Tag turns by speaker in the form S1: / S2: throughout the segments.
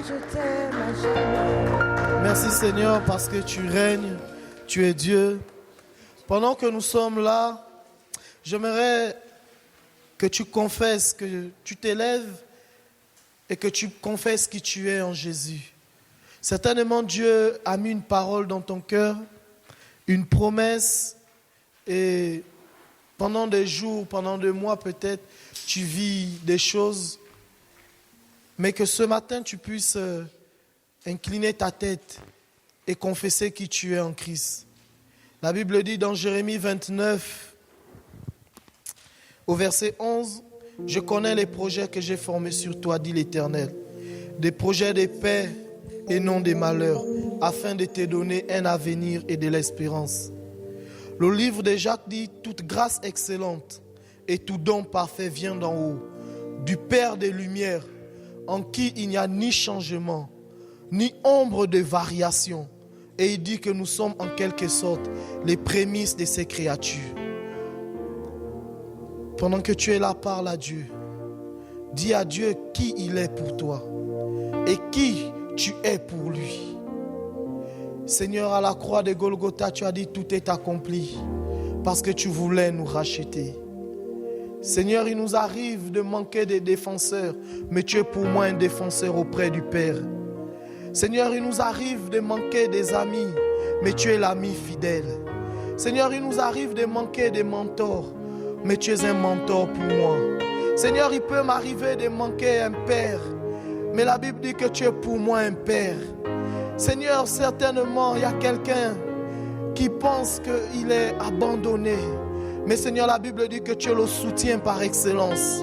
S1: je t'aime à jamais.
S2: Merci Seigneur parce que tu règnes, tu es Dieu. Pendant que nous sommes là, j'aimerais que tu confesses, que tu t'élèves et que tu confesses qui tu es en Jésus. Certainement Dieu a mis une parole dans ton cœur, une promesse, et pendant des jours, pendant des mois peut-être, tu vis des choses, mais que ce matin tu puisses incliner ta tête et confesser qui tu es en Christ. La Bible dit dans Jérémie 29, au verset 11, « Je connais les projets que j'ai formés sur toi, dit l'Éternel, des projets de paix et non des malheurs, afin de te donner un avenir et de l'espérance. » Le livre de Jacques dit, « Toute grâce excellente et tout don parfait vient d'en haut, du Père des Lumières, en qui il n'y a ni changement, ni ombre de variation. » Et il dit que nous sommes en quelque sorte les prémices de ces créatures. Pendant que tu es là, parle à Dieu. Dis à Dieu qui il est pour toi et qui tu es pour lui. Seigneur, à la croix de Golgotha, tu as dit tout est accompli parce que tu voulais nous racheter. Seigneur, il nous arrive de manquer des défenseurs, mais tu es pour moi un défenseur auprès du Père. Seigneur, il nous arrive de manquer des amis, mais tu es l'ami fidèle. Seigneur, il nous arrive de manquer des mentors, mais tu es un mentor pour moi. Seigneur, il peut m'arriver de manquer un père, mais la Bible dit que tu es pour moi un père. Seigneur, certainement, il y a quelqu'un qui pense qu'il est abandonné. Mais Seigneur, la Bible dit que tu es le soutien par excellence.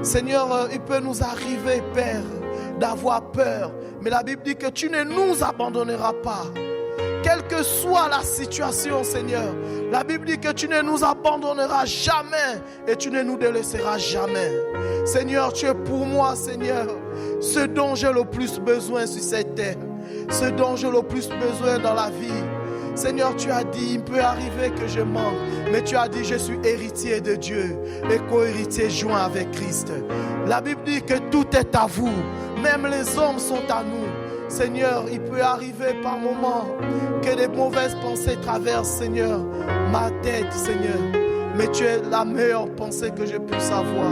S2: Seigneur, il peut nous arriver, Père, d'avoir peur. Mais la Bible dit que tu ne nous abandonneras pas. Quelle que soit la situation, Seigneur, la Bible dit que tu ne nous abandonneras jamais et tu ne nous délaisseras jamais. Seigneur, tu es pour moi, Seigneur, ce dont j'ai le plus besoin sur cette terre, ce dont j'ai le plus besoin dans la vie. Seigneur, tu as dit, il peut arriver que je manque, mais tu as dit, je suis héritier de Dieu et co-héritier joint avec Christ. La Bible dit que tout est à vous, même les hommes sont à nous. Seigneur, il peut arriver par moments que des mauvaises pensées traversent, Seigneur, ma tête, Seigneur. Mais tu es la meilleure pensée que je puisse avoir.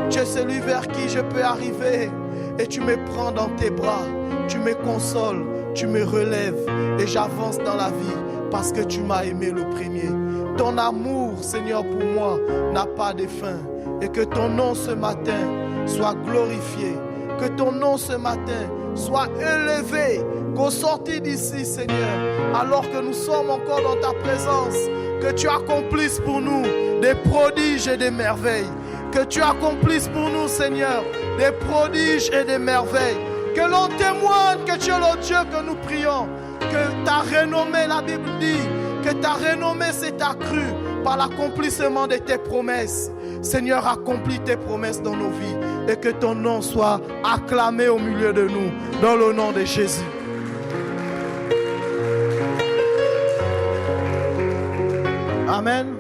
S2: Tu es celui vers qui je peux arriver et tu me prends dans tes bras. Tu me consoles, tu me relèves et j'avance dans la vie parce que tu m'as aimé le premier. Ton amour, Seigneur, pour moi n'a pas de fin. Et que ton nom ce matin soit glorifié. Que ton nom ce matin soit élevé. Qu'au sortir d'ici, Seigneur, alors que nous sommes encore dans ta présence, que tu accomplisses pour nous des prodiges et des merveilles. Que tu accomplisses pour nous, Seigneur, des prodiges et des merveilles. Que l'on témoigne que tu es le Dieu que nous prions. Que ta renommée, la Bible dit, que ta renommée s'est accrue par l'accomplissement de tes promesses. Seigneur, accomplis tes promesses dans nos vies et que ton nom soit acclamé au milieu de nous, dans le nom de Jésus. Amen.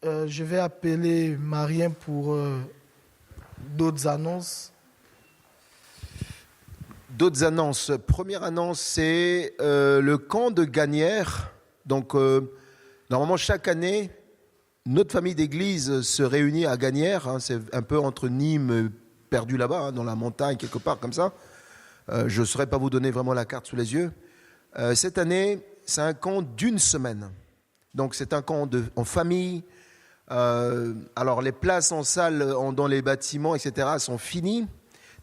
S2: Je vais appeler Marien pour d'autres annonces.
S3: D'autres annonces. Première annonce, c'est le camp de Gagnères. Donc, normalement, chaque année, notre famille d'église se réunit à Gagnères. Hein, c'est un peu entre Nîmes, perdu là-bas, hein, dans la montagne, quelque part comme ça. Je ne saurais pas vous donner vraiment la carte sous les yeux. Cette année, c'est un camp d'une semaine. Donc, c'est un camp en famille. Alors, les places en salle, dans les bâtiments, etc., sont finies.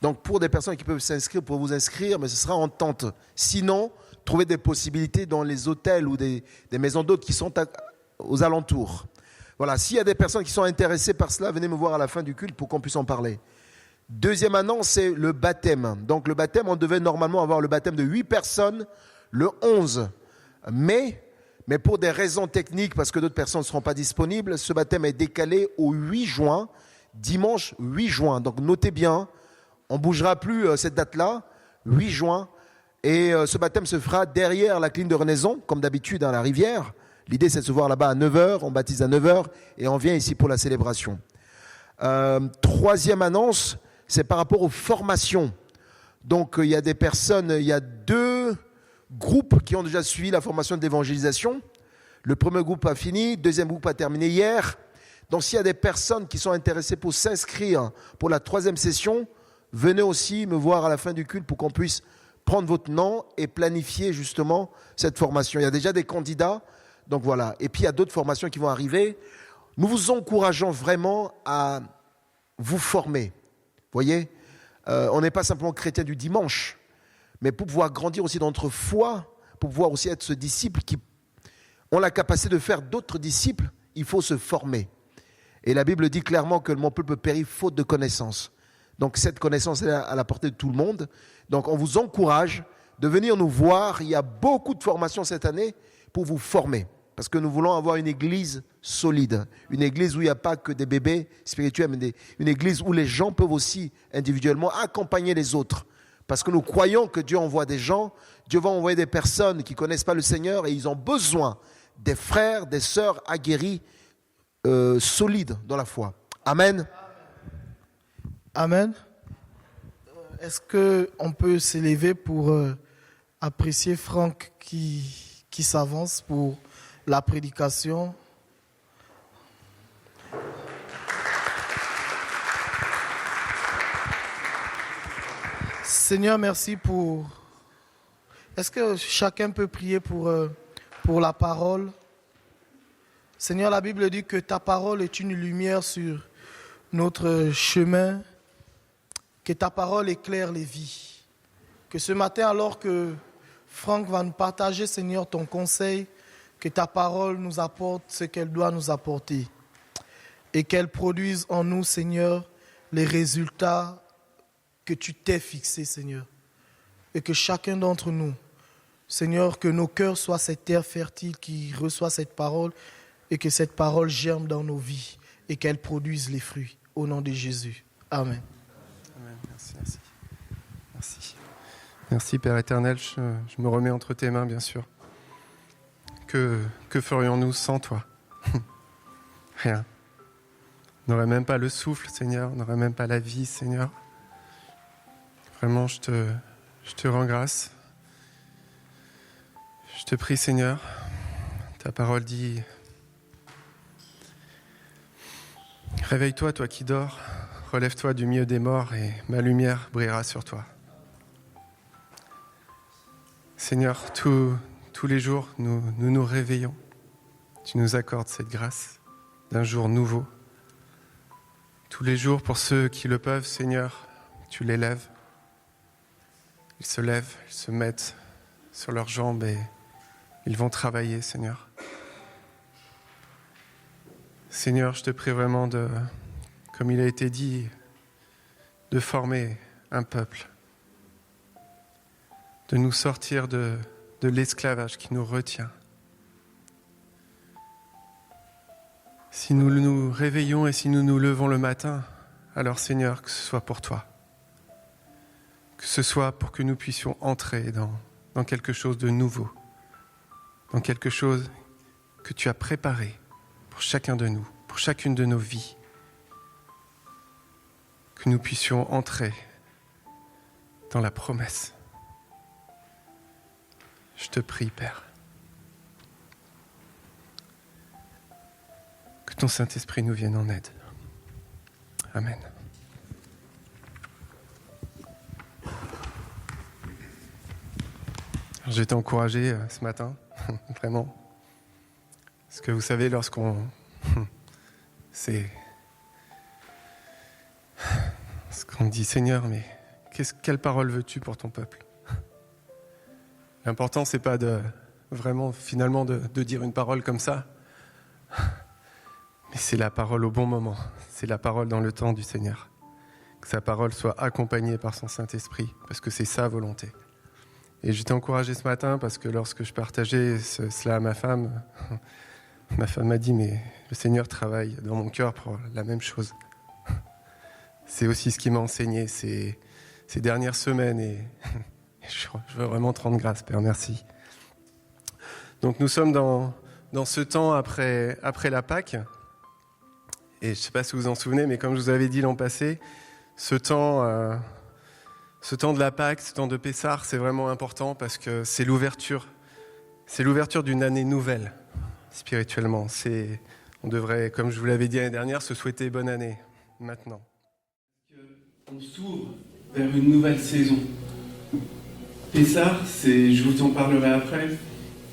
S3: Donc, pour des personnes qui peuvent s'inscrire, pour vous inscrire, mais ce sera en tente. Sinon, trouvez des possibilités dans les hôtels ou des maisons d'hôtes qui sont aux alentours. Voilà, s'il y a des personnes qui sont intéressées par cela, venez me voir à la fin du culte pour qu'on puisse en parler. Deuxième annonce, c'est le baptême. Donc, le baptême, on devait normalement avoir le baptême de 8 personnes le 11 mai. Mais pour des raisons techniques, parce que d'autres personnes ne seront pas disponibles, ce baptême est décalé au 8 juin, dimanche 8 juin. Donc, notez bien. On ne bougera plus cette date-là, 8 juin. Et ce baptême se fera derrière la clinique de Renaison, comme d'habitude, à la rivière. L'idée, c'est de se voir là-bas à 9h. On baptise à 9h et on vient ici pour la célébration. Troisième annonce, c'est par rapport aux formations. Donc, il y a des personnes, il y a 2 groupes qui ont déjà suivi la formation d'évangélisation. Le premier groupe a fini, le deuxième groupe a terminé hier. Donc, s'il y a des personnes qui sont intéressées pour s'inscrire pour la 3e session, venez aussi me voir à la fin du culte pour qu'on puisse prendre votre nom et planifier justement cette formation. Il y a déjà des candidats, donc voilà. Et puis, il y a d'autres formations qui vont arriver. Nous vous encourageons vraiment à vous former. Vous voyez, on n'est pas simplement chrétien du dimanche, mais pour pouvoir grandir aussi dans notre foi, pour pouvoir aussi être ce disciple qui ont la capacité de faire d'autres disciples, il faut se former. Et la Bible dit clairement que mon peuple périt faute de connaissance. Donc cette connaissance est à la portée de tout le monde. Donc on vous encourage de venir nous voir. Il y a beaucoup de formations cette année pour vous former. Parce que nous voulons avoir une église solide. Une église où il n'y a pas que des bébés spirituels, mais une église où les gens peuvent aussi individuellement accompagner les autres. Parce que nous croyons que Dieu envoie des gens, Dieu va envoyer des personnes qui ne connaissent pas le Seigneur et ils ont besoin des frères, des sœurs aguerris, solides dans la foi. Amen.
S2: Amen. Est-ce qu'on peut s'élever pour apprécier Franck qui s'avance pour la prédication? Seigneur, merci pour... Est-ce que chacun peut prier pour la parole? Seigneur, la Bible dit que ta parole est une lumière sur notre chemin, que ta parole éclaire les vies. Que ce matin, alors que Franck va nous partager, Seigneur, ton conseil, que ta parole nous apporte ce qu'elle doit nous apporter et qu'elle produise en nous, Seigneur, les résultats que tu t'es fixés, Seigneur. Et que chacun d'entre nous, Seigneur, que nos cœurs soient cette terre fertile qui reçoit cette parole et que cette parole germe dans nos vies et qu'elle produise les fruits. Au nom de Jésus. Amen.
S4: Amen. Merci, Père éternel. Je me remets entre tes mains, bien sûr. Que ferions-nous sans toi? Rien. On n'aurait même pas le souffle, Seigneur. On n'aurait même pas la vie, Seigneur. Vraiment, je te rends grâce. Je te prie, Seigneur. Ta parole dit... Réveille-toi, toi qui dors. Relève-toi du milieu des morts et ma lumière brillera sur toi. Seigneur, tous les jours, nous réveillons. Tu nous accordes cette grâce d'un jour nouveau. Tous les jours, pour ceux qui le peuvent, Seigneur, tu les lèves. Ils se lèvent, ils se mettent sur leurs jambes et ils vont travailler, Seigneur. Seigneur, je te prie vraiment comme il a été dit, de former un peuple, de nous sortir de l'esclavage qui nous retient. Si nous nous réveillons et si nous nous levons le matin, alors Seigneur, que ce soit pour toi, que ce soit pour que nous puissions entrer dans quelque chose de nouveau, dans quelque chose que tu as préparé pour chacun de nous, pour chacune de nos vies, que nous puissions entrer dans la promesse. Je te prie, Père, que ton Saint-Esprit nous vienne en aide. Amen. J'ai été encouragé ce matin, vraiment. Parce que vous savez, lorsqu'on... c'est... ce qu'on dit, Seigneur, mais quelle parole veux-tu pour ton peuple? L'important, c'est pas finalement de dire une parole comme ça, mais c'est la parole au bon moment. C'est la parole dans le temps du Seigneur. Que sa parole soit accompagnée par son Saint-Esprit, parce que c'est sa volonté. Et j'étais encouragé ce matin parce que lorsque je partageais cela à ma femme m'a dit, mais le Seigneur travaille dans mon cœur pour la même chose. C'est aussi ce qu'il m'a enseigné ces dernières semaines et je veux vraiment te rendre grâce, Père, merci. Donc nous sommes dans ce temps après la Pâque et je ne sais pas si vous vous en souvenez, mais comme je vous avais dit l'an passé, Ce temps de la Pâque, ce temps de Pessah, c'est vraiment important parce que c'est l'ouverture d'une année nouvelle, spirituellement. On devrait, comme je vous l'avais dit l'année dernière, se souhaiter bonne année, maintenant.
S5: On s'ouvre vers une nouvelle saison. Pessah, je vous en parlerai après,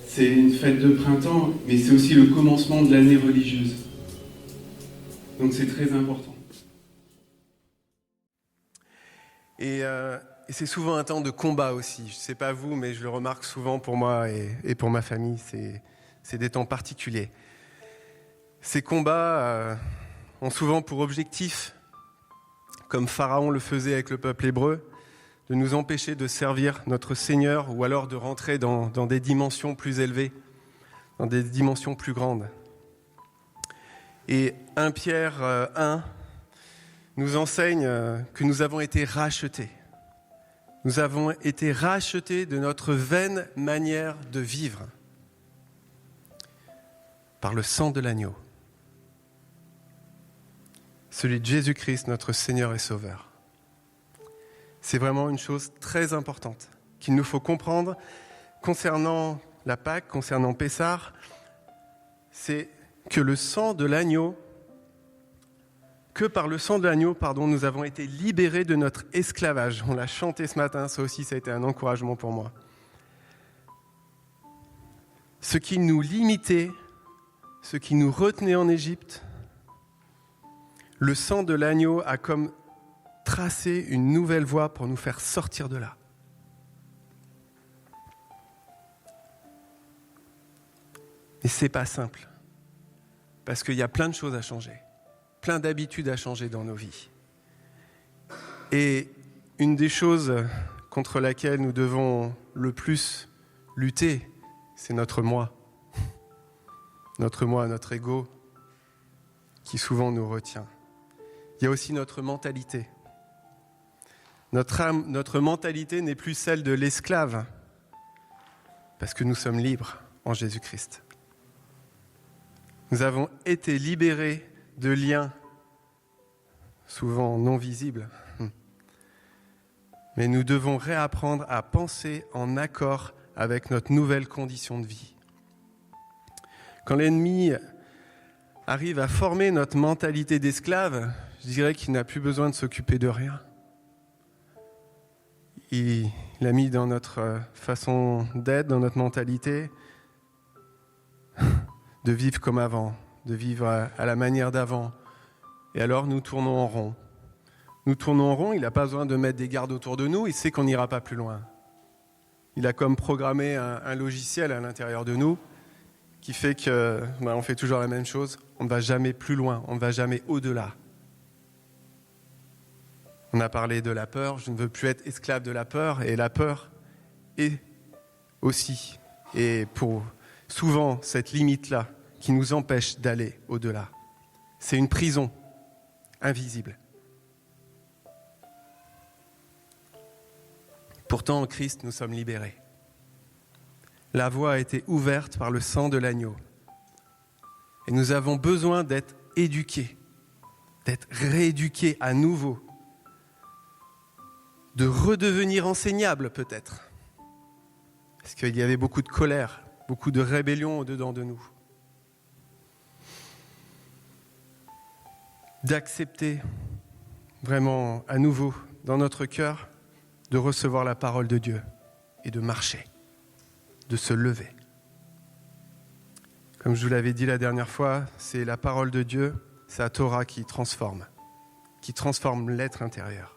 S5: c'est une fête de printemps, mais c'est aussi le commencement de l'année religieuse. Donc c'est très important.
S4: Et c'est souvent un temps de combat aussi. Je ne sais pas vous, mais je le remarque souvent pour moi et pour ma famille. C'est des temps particuliers. Ces combats ont souvent pour objectif, comme Pharaon le faisait avec le peuple hébreu, de nous empêcher de servir notre Seigneur ou alors de rentrer dans des dimensions plus élevées, dans des dimensions plus grandes. Et 1 Pierre 1 nous enseigne que nous avons été rachetés. Nous avons été rachetés de notre vaine manière de vivre par le sang de l'agneau, celui de Jésus-Christ, notre Seigneur et Sauveur. C'est vraiment une chose très importante qu'il nous faut comprendre concernant la Pâque, concernant Pessah, c'est que par le sang de l'agneau, nous avons été libérés de notre esclavage. On l'a chanté ce matin, ça aussi, ça a été un encouragement pour moi. Ce qui nous limitait, ce qui nous retenait en Égypte, le sang de l'agneau a comme tracé une nouvelle voie pour nous faire sortir de là. Et c'est pas simple, parce qu'il y a plein de choses à changer. Plein d'habitudes à changer dans nos vies. Et une des choses contre laquelle nous devons le plus lutter, c'est notre moi. Notre moi, notre ego, qui souvent nous retient. Il y a aussi notre mentalité. Notre mentalité n'est plus celle de l'esclave, parce que nous sommes libres en Jésus-Christ. Nous avons été libérés de liens souvent non visibles. Mais nous devons réapprendre à penser en accord avec notre nouvelle condition de vie. Quand l'ennemi arrive à former notre mentalité d'esclave, je dirais qu'il n'a plus besoin de s'occuper de rien. Il a mis dans notre façon d'être, dans notre mentalité, de vivre comme avant, de vivre à la manière d'avant. Et alors nous tournons en rond. Nous tournons en rond, il n'a pas besoin de mettre des gardes autour de nous, il sait qu'on n'ira pas plus loin. Il a comme programmé un logiciel à l'intérieur de nous qui fait que on fait toujours la même chose, on ne va jamais plus loin, on ne va jamais au-delà. On a parlé de la peur, je ne veux plus être esclave de la peur, et la peur est aussi, et pour souvent cette limite-là, qui nous empêche d'aller au-delà. C'est une prison invisible. Pourtant, en Christ, nous sommes libérés. La voie a été ouverte par le sang de l'agneau. Et nous avons besoin d'être éduqués, d'être rééduqués à nouveau, de redevenir enseignables peut-être. Parce qu'il y avait beaucoup de colère, beaucoup de rébellion au-dedans de nous. D'accepter vraiment à nouveau dans notre cœur de recevoir la parole de Dieu et de marcher, de se lever. Comme je vous l'avais dit la dernière fois, c'est la parole de Dieu, c'est la Torah qui transforme l'être intérieur.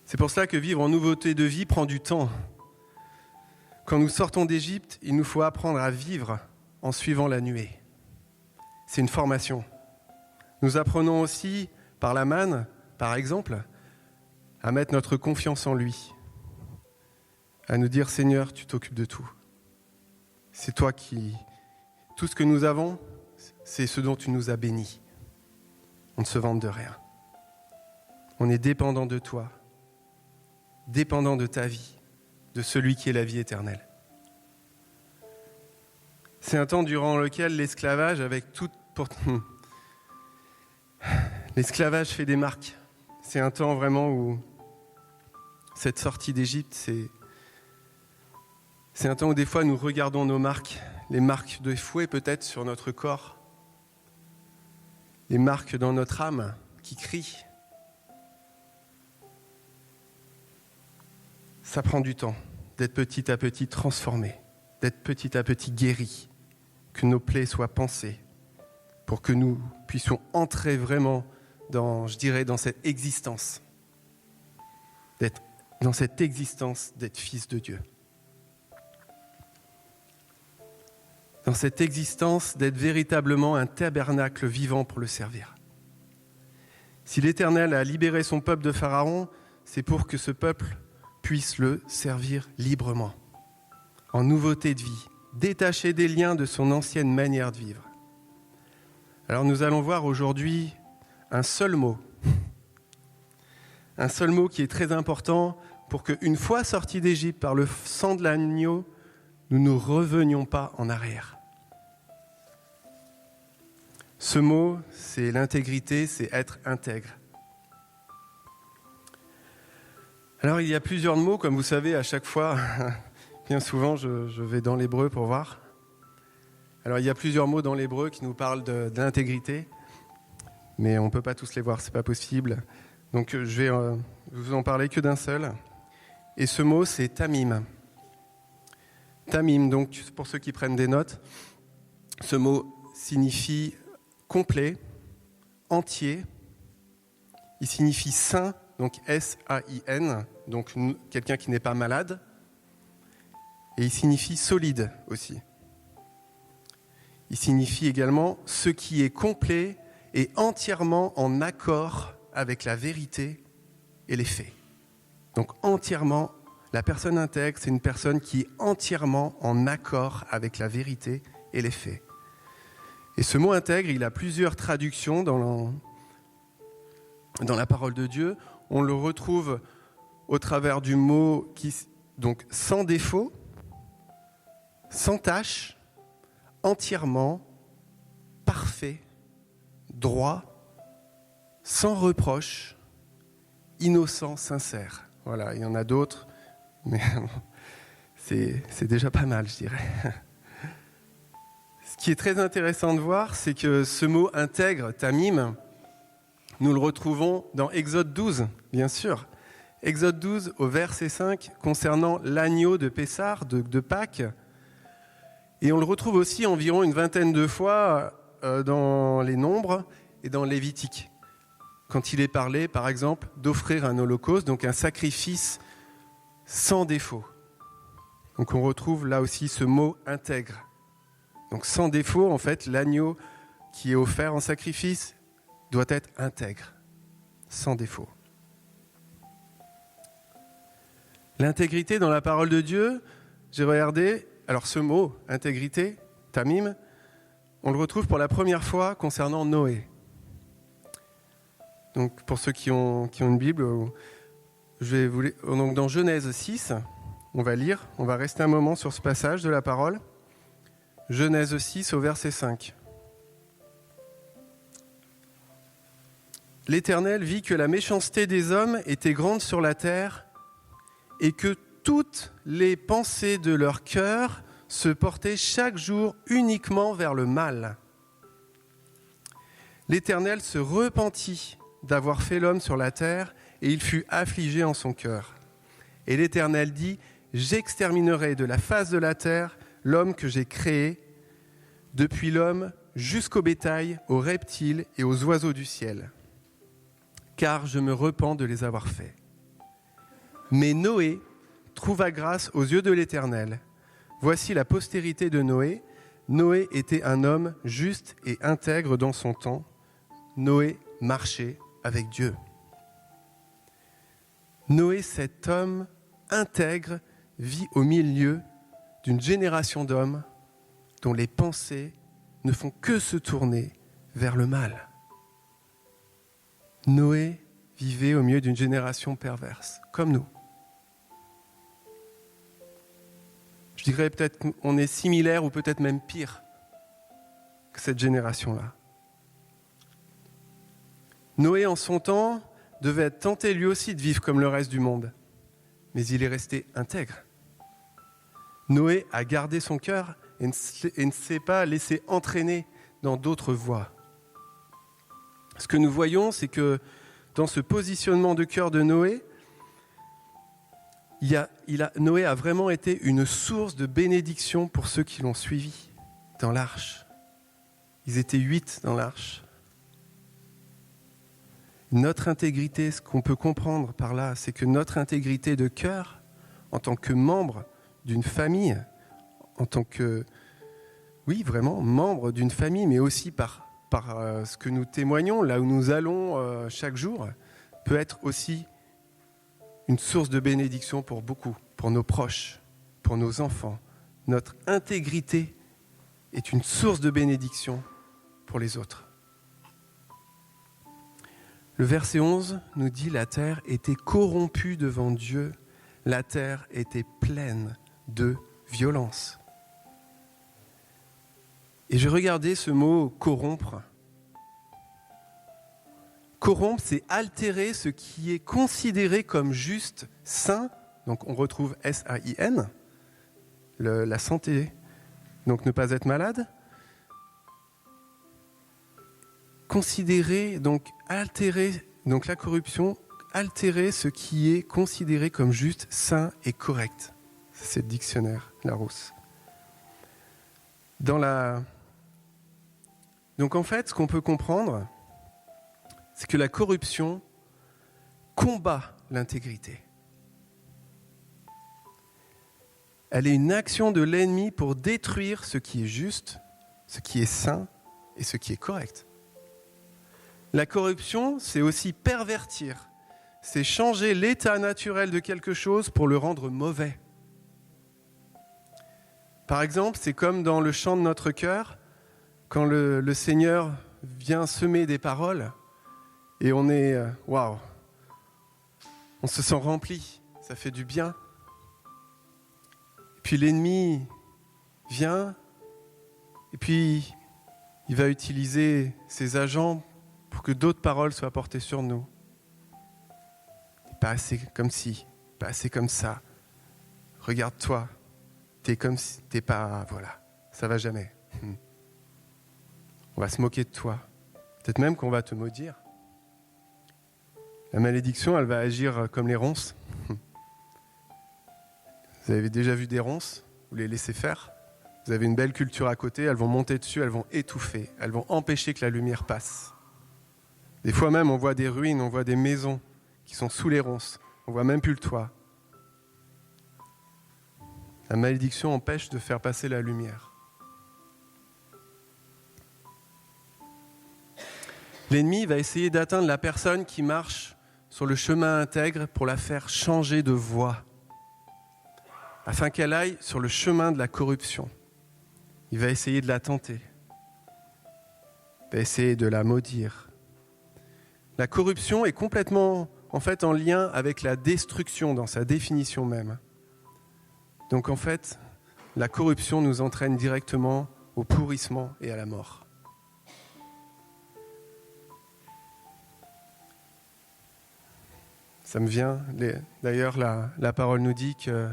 S4: C'est pour cela que vivre en nouveauté de vie prend du temps. Quand nous sortons d'Égypte, il nous faut apprendre à vivre en suivant la nuée. C'est une formation. Nous apprenons aussi, par la manne, par exemple, à mettre notre confiance en lui, à nous dire « Seigneur, tu t'occupes de tout. C'est toi qui... Tout ce que nous avons, c'est ce dont tu nous as bénis. On ne se vante de rien. On est dépendant de toi, dépendant de ta vie, de celui qui est la vie éternelle. » C'est un temps durant lequel l'esclavage, avec L'esclavage fait des marques. C'est un temps vraiment où cette sortie d'Égypte, c'est un temps où des fois nous regardons nos marques, les marques de fouet peut-être sur notre corps, les marques dans notre âme qui crient. Ça prend du temps d'être petit à petit transformé, d'être petit à petit guéri, que nos plaies soient pansées, pour que nous puissions entrer vraiment dans cette existence, d'être fils de Dieu. Dans cette existence, d'être véritablement un tabernacle vivant pour le servir. Si l'Éternel a libéré son peuple de Pharaon, c'est pour que ce peuple puisse le servir librement, en nouveauté de vie, détaché des liens de son ancienne manière de vivre. Alors nous allons voir aujourd'hui un seul mot qui est très important pour qu'une fois sortis d'Égypte par le sang de l'agneau, nous ne revenions pas en arrière. Ce mot, c'est l'intégrité, c'est être intègre. Alors il y a plusieurs mots, comme vous savez, à chaque fois, bien souvent je vais dans l'hébreu pour voir. Alors il y a plusieurs mots dans l'hébreu qui nous parlent de l'intégrité, mais on ne peut pas tous les voir, c'est pas possible. Donc je vais vous en parler que d'un seul. Et ce mot, c'est tamim. Tamim, donc pour ceux qui prennent des notes, ce mot signifie complet, entier. Il signifie sain, donc S-A-I-N, donc quelqu'un qui n'est pas malade. Et il signifie solide aussi. Il signifie également ce qui est complet et entièrement en accord avec la vérité et les faits. Donc entièrement, la personne intègre, c'est une personne qui est entièrement en accord avec la vérité et les faits. Et ce mot intègre, il a plusieurs traductions dans la parole de Dieu. On le retrouve au travers du mot donc sans défaut, sans tache, entièrement, parfait, droit, sans reproche, innocent, sincère. Voilà, il y en a d'autres, mais c'est déjà pas mal, je dirais. Ce qui est très intéressant de voir, c'est que ce mot intègre, tamim, nous le retrouvons dans Exode 12, bien sûr. Exode 12 au verset 5, concernant l'agneau de Pessah, de Pâques. Et on le retrouve aussi environ une vingtaine de fois dans les Nombres et dans Lévitique. Quand il est parlé, par exemple, d'offrir un holocauste, donc un sacrifice sans défaut. Donc on retrouve là aussi ce mot intègre. Donc sans défaut, en fait, l'agneau qui est offert en sacrifice doit être intègre, sans défaut. L'intégrité dans la parole de Dieu, j'ai regardé, alors ce mot, intégrité, tamim, on le retrouve pour la première fois concernant Noé. Donc pour ceux qui ont une Bible, donc dans Genèse 6, on va rester un moment sur ce passage de la parole. Genèse 6 au verset 5. L'Éternel vit que la méchanceté des hommes était grande sur la terre et que toutes les pensées de leur cœur se portaient chaque jour uniquement vers le mal. L'Éternel se repentit d'avoir fait l'homme sur la terre et il fut affligé en son cœur. Et l'Éternel dit : j'exterminerai de la face de la terre l'homme que j'ai créé, depuis l'homme jusqu'au bétail, aux reptiles et aux oiseaux du ciel. Car je me repens de les avoir faits. Mais Noé trouva grâce aux yeux de l'Éternel. Voici la postérité de Noé. Noé était un homme juste et intègre dans son temps. Noé marchait avec Dieu. Noé, cet homme intègre, vit au milieu d'une génération d'hommes dont les pensées ne font que se tourner vers le mal. Noé vivait au milieu d'une génération perverse, comme nous. Je dirais peut-être qu'on est similaire ou peut-être même pire que cette génération-là. Noé, en son temps, devait être tenté lui aussi de vivre comme le reste du monde. Mais il est resté intègre. Noé a gardé son cœur et ne s'est pas laissé entraîner dans d'autres voies. Ce que nous voyons, c'est que dans ce positionnement de cœur de Noé, Noé a vraiment été une source de bénédiction pour ceux qui l'ont suivi dans l'arche. Ils étaient 8 dans l'arche. Notre intégrité, ce qu'on peut comprendre par là, c'est que notre intégrité de cœur, en tant que membre d'une famille, en tant que, oui, vraiment, membre d'une famille, mais aussi par ce que nous témoignons, là où nous allons chaque jour, peut être aussi une source de bénédiction pour beaucoup, pour nos proches, pour nos enfants. Notre intégrité est une source de bénédiction pour les autres. Le verset 11 nous dit « La terre était corrompue devant Dieu, la terre était pleine de violence. » Et je regardais ce mot « corrompre ». Corrompre, c'est altérer ce qui est considéré comme juste, sain. Donc on retrouve S-A-I-N, la santé, donc ne pas être malade. Considérer, donc altérer, donc la corruption, altérer ce qui est considéré comme juste, sain et correct. C'est le dictionnaire Larousse. Donc en fait, ce qu'on peut comprendre, c'est que la corruption combat l'intégrité. Elle est une action de l'ennemi pour détruire ce qui est juste, ce qui est sain et ce qui est correct. La corruption, c'est aussi pervertir, c'est changer l'état naturel de quelque chose pour le rendre mauvais. Par exemple, c'est comme dans le chant de notre cœur, quand le Seigneur vient semer des paroles, et on est, waouh, on se sent rempli, ça fait du bien. Puis l'ennemi vient, et puis il va utiliser ses agents pour que d'autres paroles soient portées sur nous. Pas assez comme ci, pas assez comme ça. Regarde-toi, t'es comme si, t'es pas, voilà, ça va jamais. On va se moquer de toi. Peut-être même qu'on va te maudire. La malédiction, elle va agir comme les ronces. Vous avez déjà vu des ronces? Vous les laissez faire? Vous avez une belle culture à côté, elles vont monter dessus, elles vont étouffer, elles vont empêcher que la lumière passe. Des fois même, on voit des ruines, on voit des maisons qui sont sous les ronces. On voit même plus le toit. La malédiction empêche de faire passer la lumière. L'ennemi va essayer d'atteindre la personne qui marche sur le chemin intègre pour la faire changer de voie, afin qu'elle aille sur le chemin de la corruption. Il va essayer de la tenter. Il va essayer de la maudire. La corruption est complètement, en fait, en lien avec la destruction dans sa définition même. Donc, en fait, la corruption nous entraîne directement au pourrissement et à la mort. Ça me vient, d'ailleurs, la parole nous dit que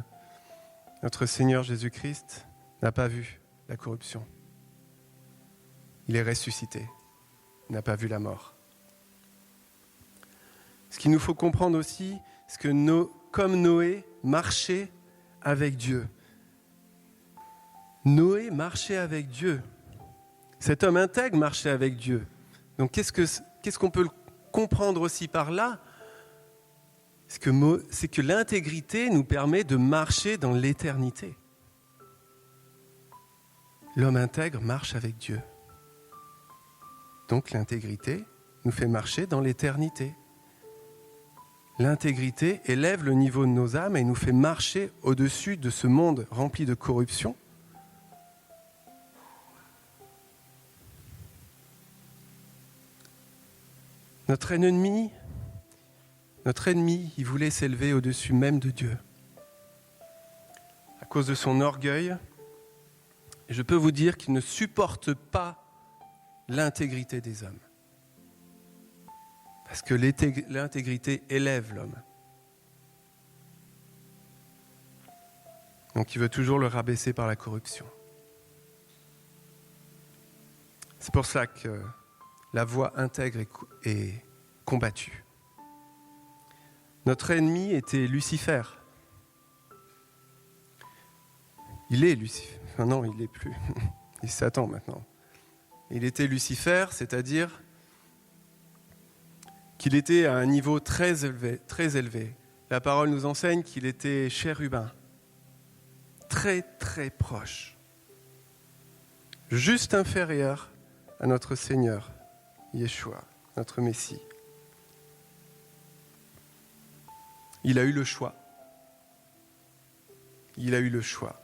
S4: notre Seigneur Jésus-Christ n'a pas vu la corruption. Il est ressuscité, il n'a pas vu la mort. Ce qu'il nous faut comprendre aussi, c'est que comme Noé marchait avec Dieu. Noé marchait avec Dieu. Cet homme intègre marchait avec Dieu. Donc qu'est-ce qu'on peut comprendre aussi par là ? C'est que l'intégrité nous permet de marcher dans l'éternité. L'homme intègre marche avec Dieu. Donc l'intégrité nous fait marcher dans l'éternité. L'intégrité élève le niveau de nos âmes et nous fait marcher au-dessus de ce monde rempli de corruption. Notre ennemi, il voulait s'élever au-dessus même de Dieu. À cause de son orgueil, je peux vous dire qu'il ne supporte pas l'intégrité des hommes. Parce que l'intégrité élève l'homme. Donc il veut toujours le rabaisser par la corruption. C'est pour cela que la voie intègre est combattue. Notre ennemi était Lucifer. Il est Lucifer. Enfin non, il n'est plus. Il est Satan maintenant. Il était Lucifer, c'est-à-dire qu'il était à un niveau très élevé, très élevé. La parole nous enseigne qu'il était chérubin, très très proche, juste inférieur à notre Seigneur, Yeshua, notre Messie. Il a eu le choix. Il a eu le choix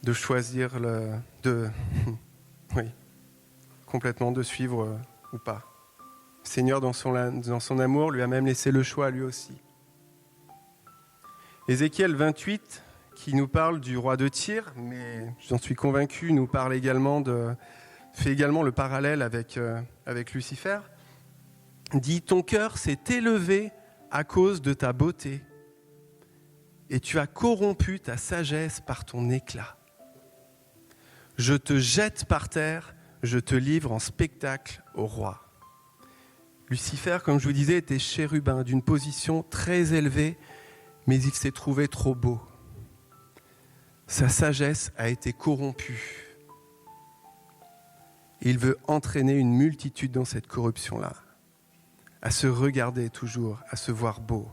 S4: de choisir complètement de suivre ou pas. Le Seigneur, dans son amour, lui a même laissé le choix lui aussi. Ézéchiel 28, qui nous parle du roi de Tyr, mais j'en suis convaincu, fait également le parallèle avec Lucifer, dit « Ton cœur s'est élevé à cause de ta beauté, et tu as corrompu ta sagesse par ton éclat. Je te jette par terre, je te livre en spectacle au roi. » Lucifer, comme je vous disais, était chérubin d'une position très élevée, mais il s'est trouvé trop beau. Sa sagesse a été corrompue. Il veut entraîner une multitude dans cette corruption-là, à se regarder toujours, à se voir beau,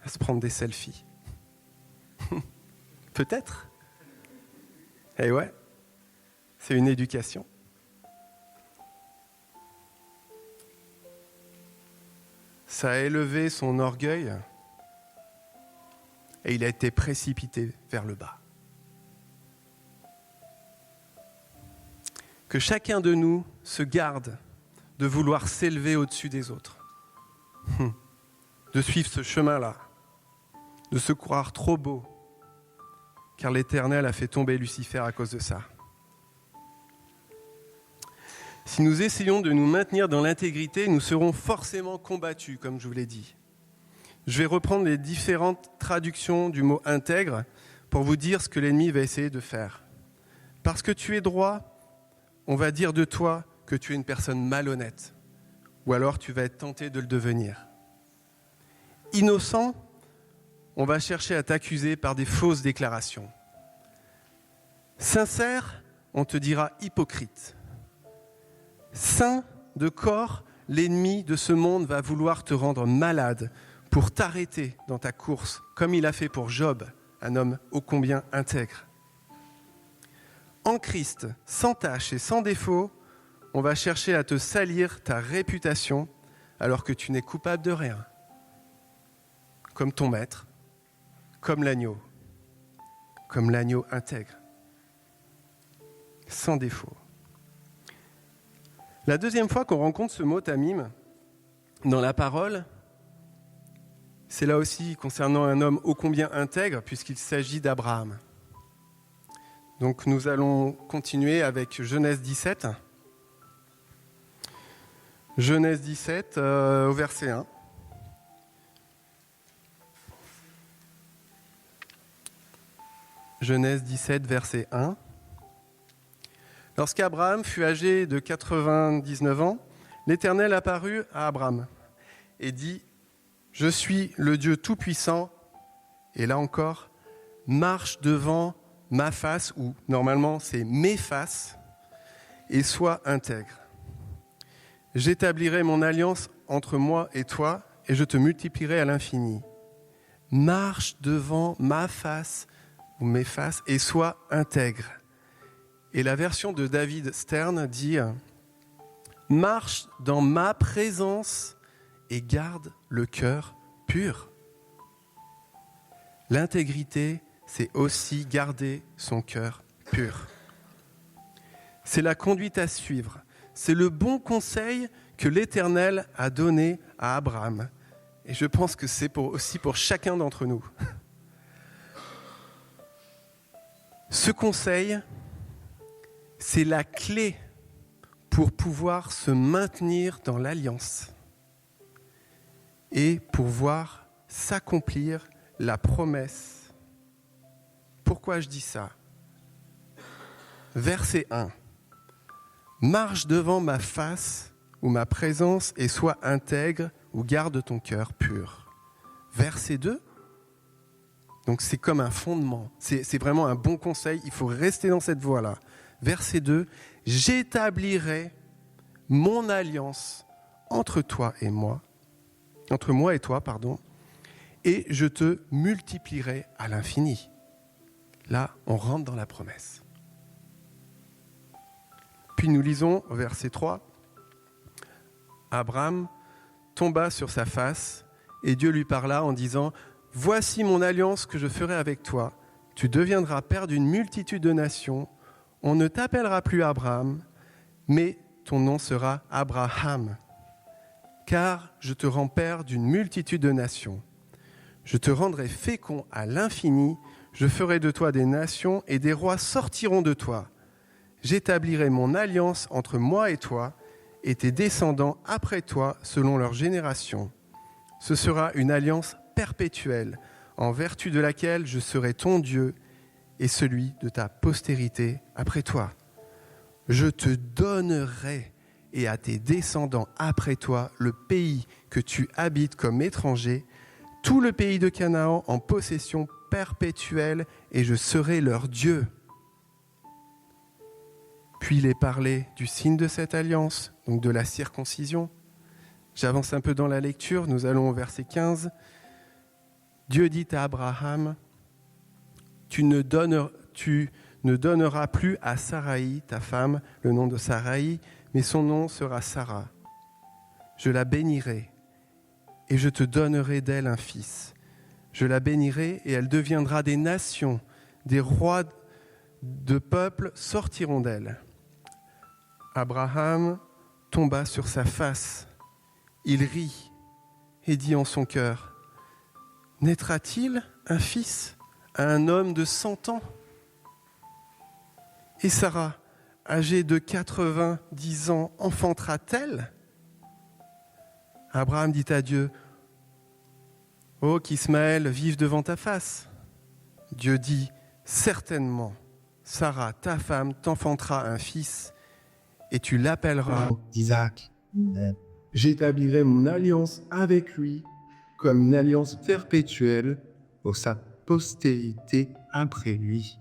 S4: à se prendre des selfies. Peut-être. Eh ouais, c'est une éducation. Ça a élevé son orgueil et il a été précipité vers le bas. Que chacun de nous se garde de vouloir s'élever au-dessus des autres, de suivre ce chemin-là, de se croire trop beau, car l'Éternel a fait tomber Lucifer à cause de ça. Si nous essayons de nous maintenir dans l'intégrité, nous serons forcément combattus, comme je vous l'ai dit. Je vais reprendre les différentes traductions du mot « intègre » pour vous dire ce que l'ennemi va essayer de faire. Parce que tu es droit, on va dire de toi que tu es une personne malhonnête, ou alors tu vas être tenté de le devenir. Innocent, on va chercher à t'accuser par des fausses déclarations. Sincère, on te dira hypocrite. Saint de corps, l'ennemi de ce monde va vouloir te rendre malade pour t'arrêter dans ta course, comme il a fait pour Job, un homme ô combien intègre. En Christ, sans tache et sans défaut, on va chercher à te salir ta réputation alors que tu n'es coupable de rien. Comme ton maître, comme l'agneau intègre, sans défaut. La deuxième fois qu'on rencontre ce mot tamim dans la parole, c'est là aussi concernant un homme ô combien intègre, puisqu'il s'agit d'Abraham. Donc nous allons continuer avec Genèse 17. Genèse 17 au verset 1. Genèse 17, verset 1. Lorsqu'Abraham fut âgé de 99 ans, l'Éternel apparut à Abraham et dit « Je suis le Dieu Tout-Puissant, et là encore, marche devant ma face, ou normalement c'est mes faces, et sois intègre. J'établirai mon alliance entre moi et toi, et je te multiplierai à l'infini. Marche devant ma face, ou mes faces, et sois intègre. » Et la version de David Stern dit « Marche dans ma présence et garde le cœur pur. » L'intégrité, c'est aussi garder son cœur pur. C'est la conduite à suivre. C'est le bon conseil que l'Éternel a donné à Abraham. Et je pense que c'est aussi pour chacun d'entre nous. Ce conseil, c'est la clé pour pouvoir se maintenir dans l'alliance et pour voir s'accomplir la promesse. Pourquoi je dis ça ? Verset 1. Marche devant ma face ou ma présence et sois intègre ou garde ton cœur pur. Verset 2. Donc c'est comme un fondement, c'est vraiment un bon conseil, il faut rester dans cette voie-là. Verset 2, j'établirai mon alliance entre moi et toi, et je te multiplierai à l'infini. Là, on rentre dans la promesse. Puis nous lisons au verset 3, Abraham tomba sur sa face et Dieu lui parla en disant « Voici mon alliance que je ferai avec toi. Tu deviendras père d'une multitude de nations. On ne t'appellera plus Abraham, mais ton nom sera Abraham. Car je te rends père d'une multitude de nations. Je te rendrai fécond à l'infini. Je ferai de toi des nations et des rois sortiront de toi. J'établirai mon alliance entre moi et toi et tes descendants après toi selon leur génération. Ce sera une alliance perpétuelle, en vertu de laquelle je serai ton Dieu et celui de ta postérité après toi. Je te donnerai et à tes descendants après toi le pays que tu habites comme étranger, tout le pays de Canaan en possession perpétuelle, et je serai leur Dieu. » Puis il est parlé du signe de cette alliance, donc de la circoncision. J'avance un peu dans la lecture, nous allons au verset 15. Dieu dit à Abraham, tu ne donneras plus à Saraï, ta femme, le nom de Saraï, mais son nom sera Sarah. Je la bénirai et je te donnerai d'elle un fils. Je la bénirai et elle deviendra des nations, des rois de peuples sortiront d'elle. Abraham tomba sur sa face. Il rit et dit en son cœur, « Naîtra-t-il un fils à un homme de 100 ans ? Et Sarah, âgée de 90 ans, enfantera-t-elle ? » Abraham dit à Dieu, « Oh, qu'Ismaël vive devant ta face. » Dieu dit, « Certainement, Sarah, ta femme, t'enfantera un fils, et tu l'appelleras
S6: d'Isaac. J'établirai mon alliance avec lui comme une alliance perpétuelle pour sa postérité après lui.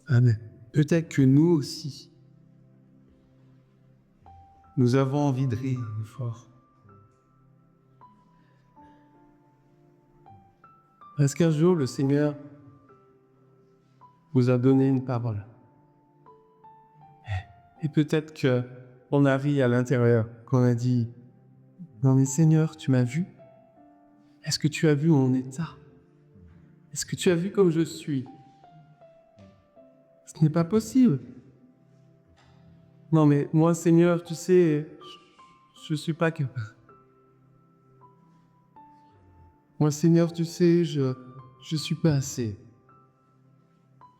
S6: Amen. Peut-être que nous aussi, nous avons envie de rire fort. Parce qu'un jour, le Seigneur vous a donné une parole. Et peut-être qu'on a ri à l'intérieur, qu'on a dit « Non mais Seigneur, tu m'as vu ? Est-ce que tu as vu mon état ? Est-ce que tu as vu comme je suis ? Ce n'est pas possible. Non mais moi Seigneur, tu sais, je suis pas capable. Moi Seigneur, tu sais, je suis pas assez. »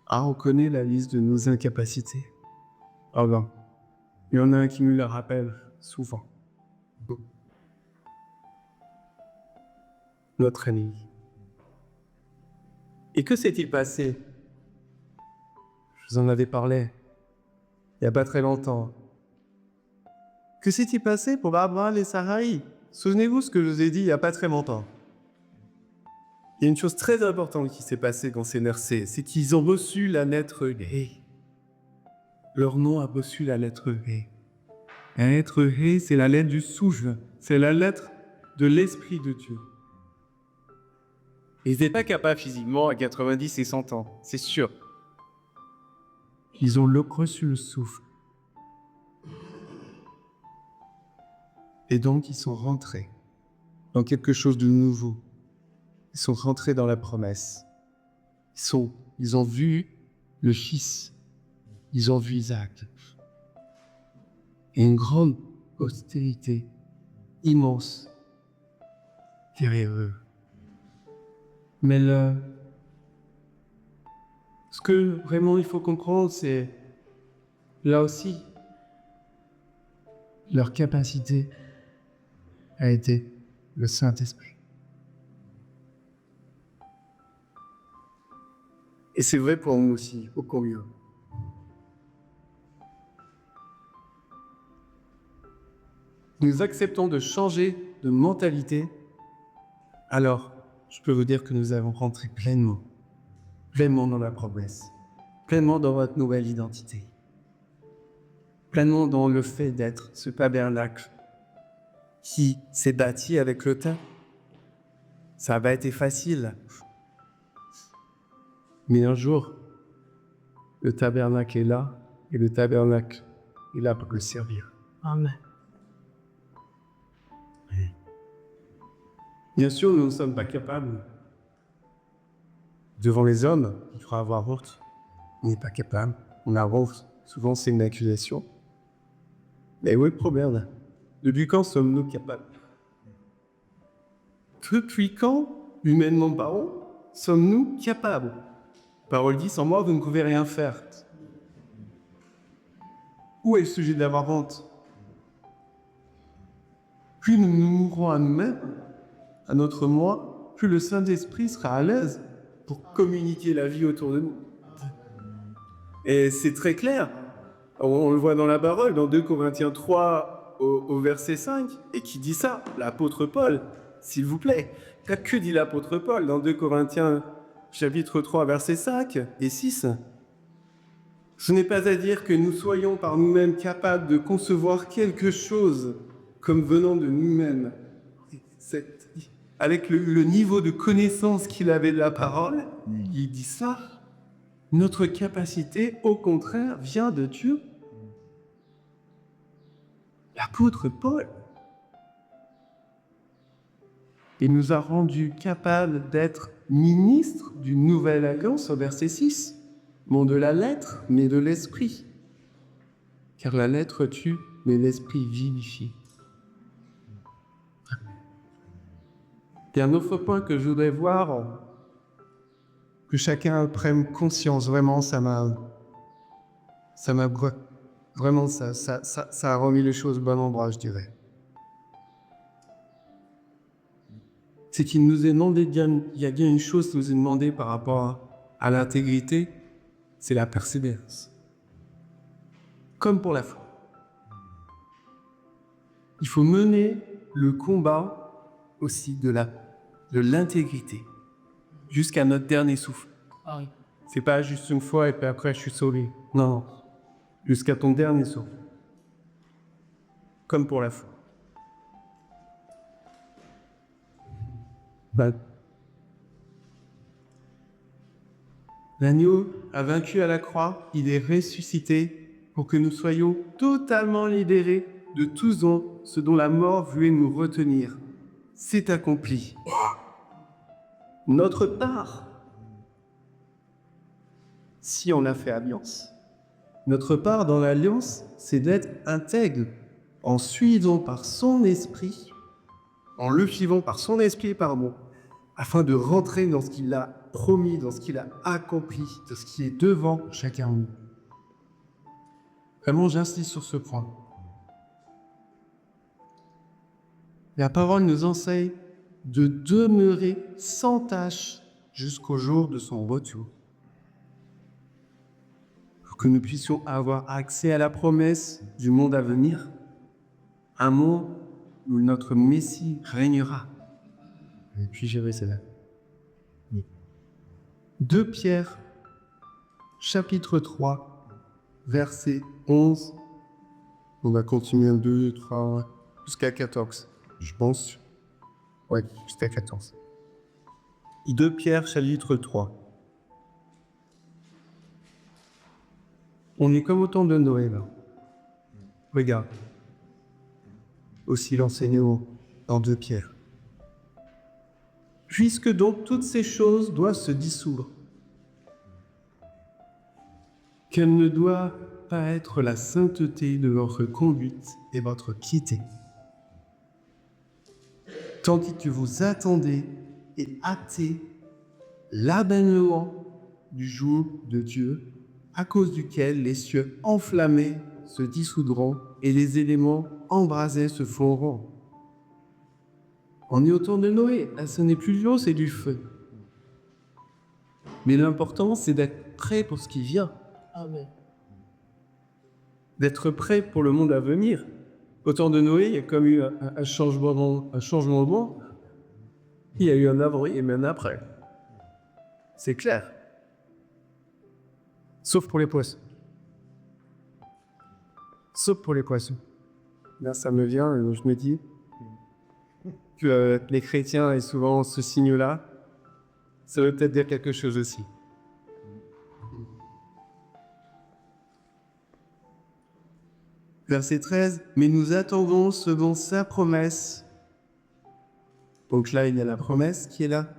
S6: Ah, on connaît la liste de nos incapacités. Ah ben, il y en a un qui nous la rappelle souvent. Notre ennemi. Et que s'est-il passé ? Je vous en avais parlé il n'y a pas très longtemps. Que s'est-il passé pour Abraham et Saraï ? Souvenez-vous ce que je vous ai dit il n'y a pas très longtemps. Il y a une chose très importante qui s'est passée quand c'est versé, c'est qu'ils ont reçu la lettre Hé. Leur nom a reçu la lettre Hé. La lettre Hé, c'est la lettre du souffle, c'est la lettre de l'Esprit de Dieu. Ils n'étaient pas capables physiquement à 90 et 100 ans, c'est sûr. Ils ont reçu le souffle. Et donc, ils sont rentrés dans quelque chose de nouveau. Ils sont rentrés dans la promesse. Ils ont vu le Fils. Ils ont vu Isaac. Et une grande postérité immense derrière eux. Mais ce que vraiment il faut comprendre, c'est là aussi, leur capacité a été le Saint-Esprit. Et c'est vrai pour nous aussi, au combien. Nous acceptons de changer de mentalité, alors je peux vous dire que nous avons rentré pleinement dans la promesse, pleinement dans votre nouvelle identité, pleinement dans le fait d'être ce tabernacle qui s'est bâti avec le temps. Ça n'a pas été facile. Mais un jour, le tabernacle est là, et le tabernacle est là pour le servir. Amen. Bien sûr, nous ne sommes pas capables. Devant les hommes, il faudra avoir honte. On n'est pas capable. On a honte. Souvent, c'est une accusation. Mais où est le problème? Depuis quand sommes-nous capables? Depuis quand, humainement parlant, sommes-nous capables? La parole dit, sans moi, vous ne pouvez rien faire. Où est le sujet d'avoir honte? Plus nous nous mourrons à nous-mêmes, à notre moi, plus le Saint-Esprit sera à l'aise pour communiquer la vie autour de nous. Et c'est très clair. On le voit dans la parole, dans 2 Corinthiens 3, au verset 5, et qui dit ça? L'apôtre Paul, s'il vous plaît. Que dit l'apôtre Paul dans 2 Corinthiens chapitre 3, versets 5 et 6? Ce n'est pas à dire que nous soyons par nous-mêmes capables de concevoir quelque chose comme venant de nous-mêmes. Avec le niveau de connaissance qu'il avait de la parole, il dit ça. Notre capacité, au contraire, vient de Dieu. L'apôtre Paul, il nous a rendus capables d'être ministres d'une nouvelle alliance au verset 6. Non de la lettre, mais de l'esprit. Car la lettre tue, mais l'esprit vivifie. Il y a un autre point que je voudrais voir, que chacun prenne conscience. Vraiment, ça a remis les choses au bon endroit, je dirais. C'est qu'il nous est demandé, il y a bien une chose qui nous est demandée par rapport à l'intégrité, c'est la persévérance. Comme pour la foi. Il faut mener le combat aussi de l'intégrité jusqu'à notre dernier souffle. Ah oui. C'est pas juste une fois et puis après je suis sauvé. Non. Jusqu'à ton dernier souffle. Comme pour la foi. L'agneau a vaincu à la croix, il est ressuscité pour que nous soyons totalement libérés de tout ce dont la mort voulait nous retenir. C'est accompli. Notre part, si on a fait alliance, notre part dans l'alliance, c'est d'être intègre en suivant par son esprit, afin de rentrer dans ce qu'il a promis, dans ce qu'il a accompli, de ce qui est devant chacun de nous. Vraiment, j'insiste sur ce point. La parole nous enseigne de demeurer sans tâche jusqu'au jour de son retour. Pour que nous puissions avoir accès à la promesse du monde à venir, un monde où notre Messie régnera. Et puis j'irai celle-là. 2 Pierre, chapitre 3, verset 11. On va continuer 1, 2, 3, jusqu'à 14. Je pense. Ouais, jusqu'à 14. 2 Pierre, chapitre 3. On est comme au temps de Noé, là. Regarde. Aussi l'enseignant dans 2 Pierre. Puisque donc toutes ces choses doivent se dissoudre, quelle ne doit pas être la sainteté de votre conduite et votre piété. Tandis que vous attendez et hâtez l'avènement du jour de Dieu à cause duquel les cieux enflammés se dissoudront et les éléments embrasés se fondront. On est au temps de Noé. Là, ce n'est plus de l'eau, c'est du feu. Mais l'important, c'est d'être prêt pour ce qui vient.
S1: Amen.
S6: D'être prêt pour le monde à venir. Au temps de Noé, il y a comme eu un changement de monde. Il y a eu un avant et un après. C'est clair. Sauf pour les poissons. Sauf pour les poissons. Là, ça me vient, je me dis que les chrétiens aient souvent ce signe-là. Ça veut peut-être dire quelque chose aussi. Verset 13. Mais nous attendons selon sa promesse. Donc là, il y a la promesse qui est là.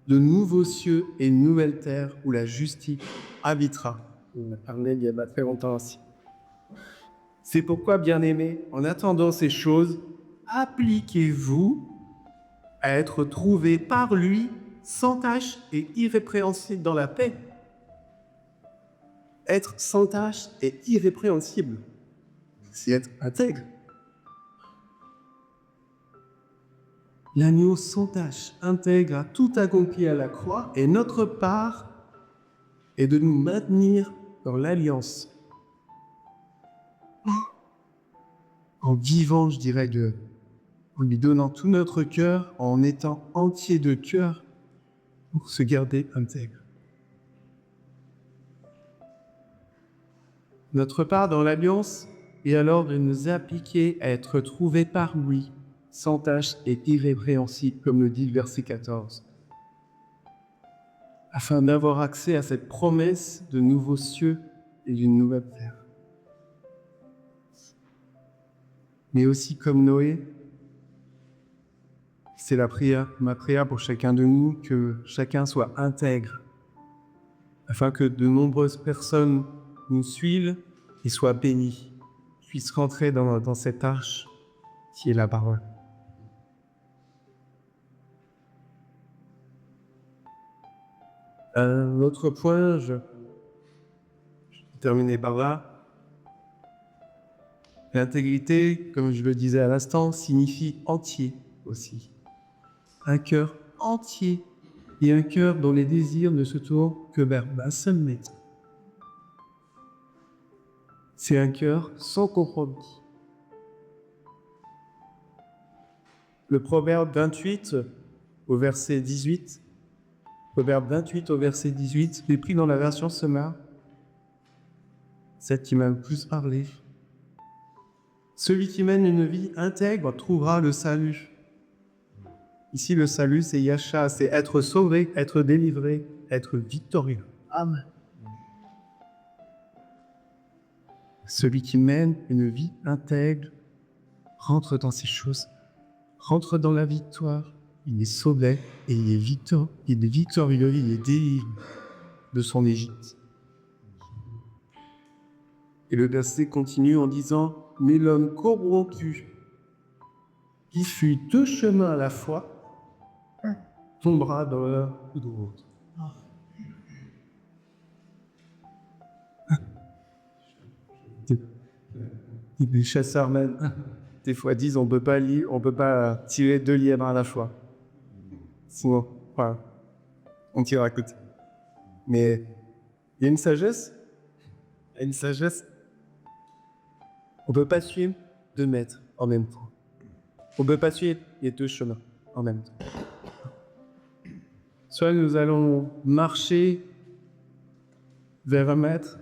S6: De nouveaux cieux et une nouvelle terre où la justice habitera. On a parlé il y a pas très longtemps aussi. C'est pourquoi, bien-aimés, en attendant ces choses, appliquez-vous à être trouvés par lui sans tache et irrépréhensible dans la paix. Être sans tache et irrépréhensible, c'est être intègre. L'agneau sans tache, intègre, a tout accompli à la croix, et notre part est de nous maintenir dans l'alliance. En vivant, je dirais, en lui donnant tout notre cœur, en étant entier de cœur pour se garder intègre. Notre part dans l'alliance est alors de nous appliquer à être trouvés par lui, sans tache et irrépréhensible, comme le dit le verset 14, afin d'avoir accès à cette promesse de nouveaux cieux et d'une nouvelle terre. Mais aussi comme Noé, c'est ma prière pour chacun de nous, que chacun soit intègre, afin que de nombreuses personnes nous suivent et soient bénies, puissent rentrer dans cette arche qui est la parole. Un autre point, je vais terminer par là. L'intégrité, comme je le disais à l'instant, signifie entier aussi. Un cœur entier et un cœur dont les désirs ne se tournent que vers un seul maître. C'est un cœur sans compromis. Le proverbe 28 au verset 18, je l'ai pris dans la version Semeur, celle qui m'a le plus parlé. Celui qui mène une vie intègre trouvera le salut. Ici, le salut, c'est Yasha, c'est être sauvé, être délivré, être victorieux.
S1: Amen.
S6: Celui qui mène une vie intègre rentre dans ces choses, rentre dans la victoire. Il est sauvé et il est victorieux, il est délivré de son Égypte. Et le verset continue en disant « Mais l'homme corrompu, qui fuit deux chemins à la fois, tombera dans l'un ou dans l'autre. » Les chasseurs même, des fois disent on peut pas tirer deux lièvres à la fois. Sinon, voilà, on tire à côté. Mais il y a une sagesse. On peut pas suivre deux maîtres en même temps. On peut pas suivre les deux chemins en même temps. Soit nous allons marcher vers un maître,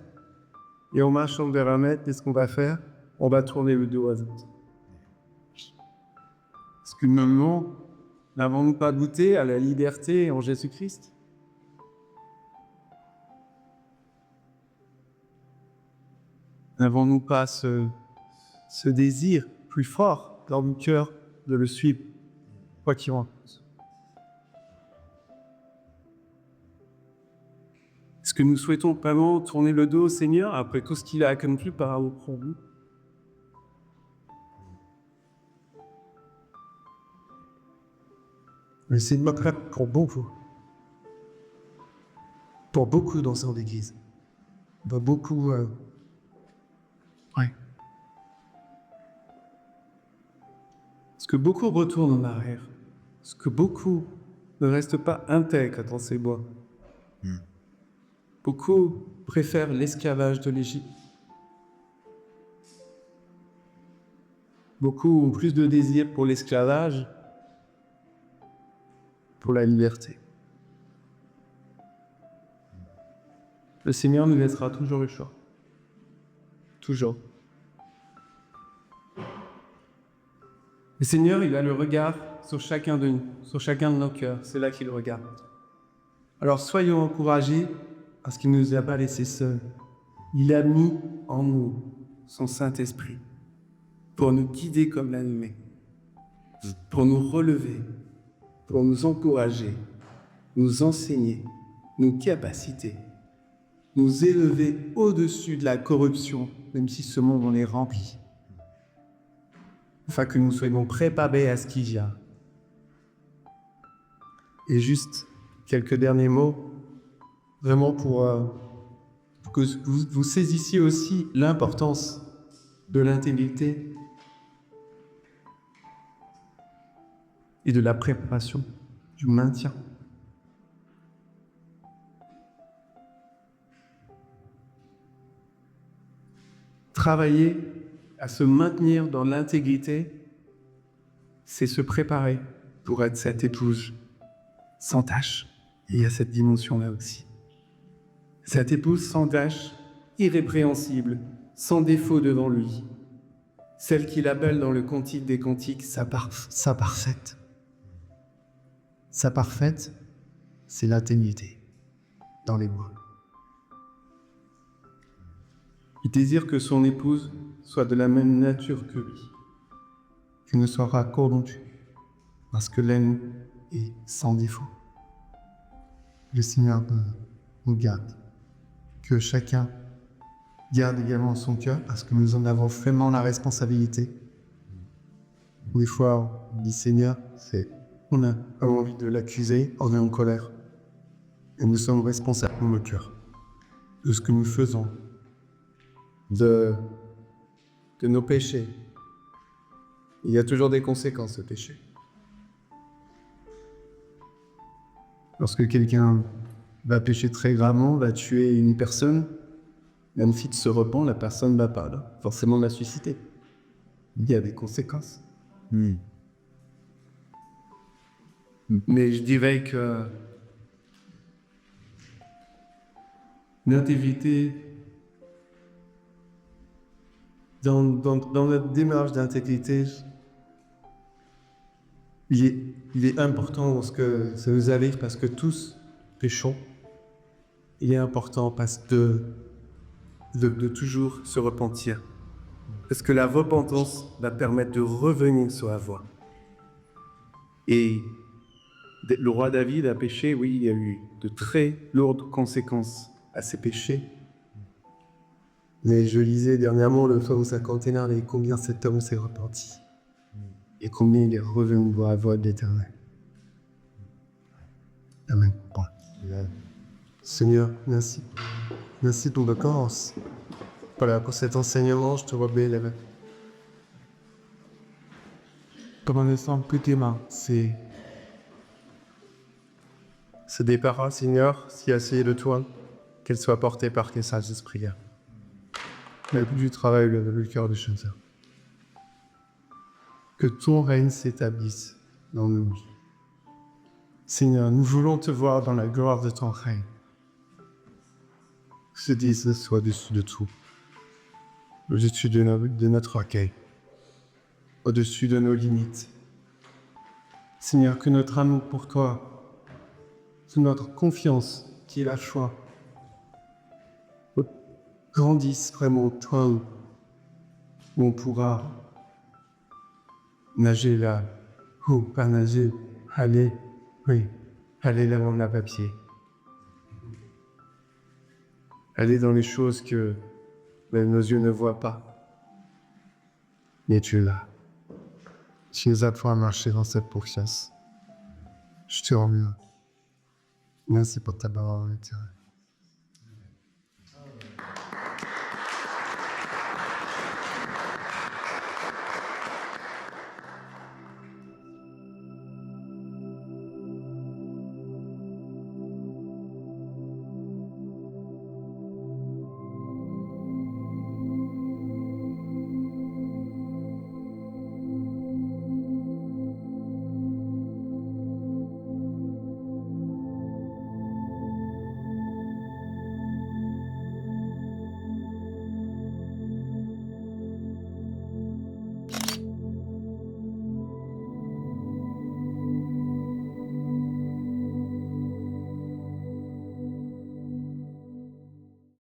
S6: et en marchant vers un maître, qu'est-ce qu'on va faire? On va tourner le dos aux autres. Parce que maintenant, n'avons-nous pas goûté à la liberté en Jésus-Christ? N'avons-nous pas ce désir plus fort dans le cœur de le suivre, quoi qu'il en soit? Est-ce que nous souhaitons vraiment tourner le dos au Seigneur après tout ce qu'il a accompli par amour pour nous? Le Seigneur prête pour beaucoup dans son église. va beaucoup... Ouais. Parce que beaucoup retournent en arrière. Parce que beaucoup ne restent pas intègres dans ces bois. Beaucoup préfèrent l'esclavage de l'Égypte. Beaucoup ont plus de désir pour l'esclavage, pour la liberté. Le Seigneur nous laissera toujours le choix. Toujours. Le Seigneur, il a le regard sur chacun de nous, sur chacun de nos cœurs. C'est là qu'il regarde. Alors soyons encouragés parce qu'il ne nous a pas laissés seuls. Il a mis en nous son Saint-Esprit pour nous guider comme l'animé, pour nous relever, pour nous encourager, nous enseigner, nous capaciter, nous élever au-dessus de la corruption, même si ce monde en est rempli, afin que nous soyons préparés à ce qui vient. Et juste quelques derniers mots, vraiment pour que vous saisissiez aussi l'importance de l'intégrité et de la préparation, du maintien. Travailler à se maintenir dans l'intégrité, c'est se préparer pour être cette épouse sans tache. Et il y a cette dimension-là aussi. Cette épouse sans tache, irrépréhensible, sans défaut devant lui. Celle qu'il appelle dans le Cantique des Cantiques sa parfaite. Sa parfaite, c'est l'intégrité dans les bois. Il désire que son épouse soit de la même nature que lui, qu'il ne soit pas corrompu, parce que l'âme est sans défaut. Le Seigneur nous garde, que chacun garde également son cœur, parce que nous en avons vraiment la responsabilité. Des fois, on dit Seigneur, on a envie de l'accuser, on est en colère. Et nous sommes responsables pour le cœur, de ce que nous faisons, de nos péchés. Il y a toujours des conséquences au péché. Lorsque quelqu'un va pécher très gravement, va tuer une personne, même s'il se repent, la personne ne va pas forcément la susciter. Il y a des conséquences. Mais je dirais que l'intégrité, dans notre démarche d'intégrité, il est important lorsque ça nous arrive, parce que tous péchons. Il est important parce de toujours se repentir. Parce que la repentance va permettre de revenir sur la voie. Et le roi David a péché, oui, il y a eu de très lourdes conséquences à ses péchés. Mais je lisais dernièrement le psaume 51, et combien cet homme s'est repenti. Et combien il est revenu voir la voie de l'Éternel. Amen. Bon. Seigneur, merci. Merci pour vacances. Voilà, pour cet enseignement, je te remets la main. Comme on sent que tes mains, c'est des paroles, Seigneur, si assez de toi, qu'elles soient portées par tes sages prières. Mais plus du travail, le cœur de chacun. Que ton règne s'établisse dans nos vies. Seigneur, nous voulons te voir dans la gloire de ton règne. Que ce Dieu soit au-dessus de tout, au-dessus de notre orgueil, au-dessus de nos limites. Seigneur, que notre amour pour toi, que notre confiance, qui est la foi, grandisse vraiment, toi, où on pourra nager là, ou pas nager, aller là où on a papier. Aller dans les choses que même nos yeux ne voient pas. Mais tu es là. Tu nous apprends à marcher dans cette pourchasse. Je te remercie. Merci pour ta parole, Éternel.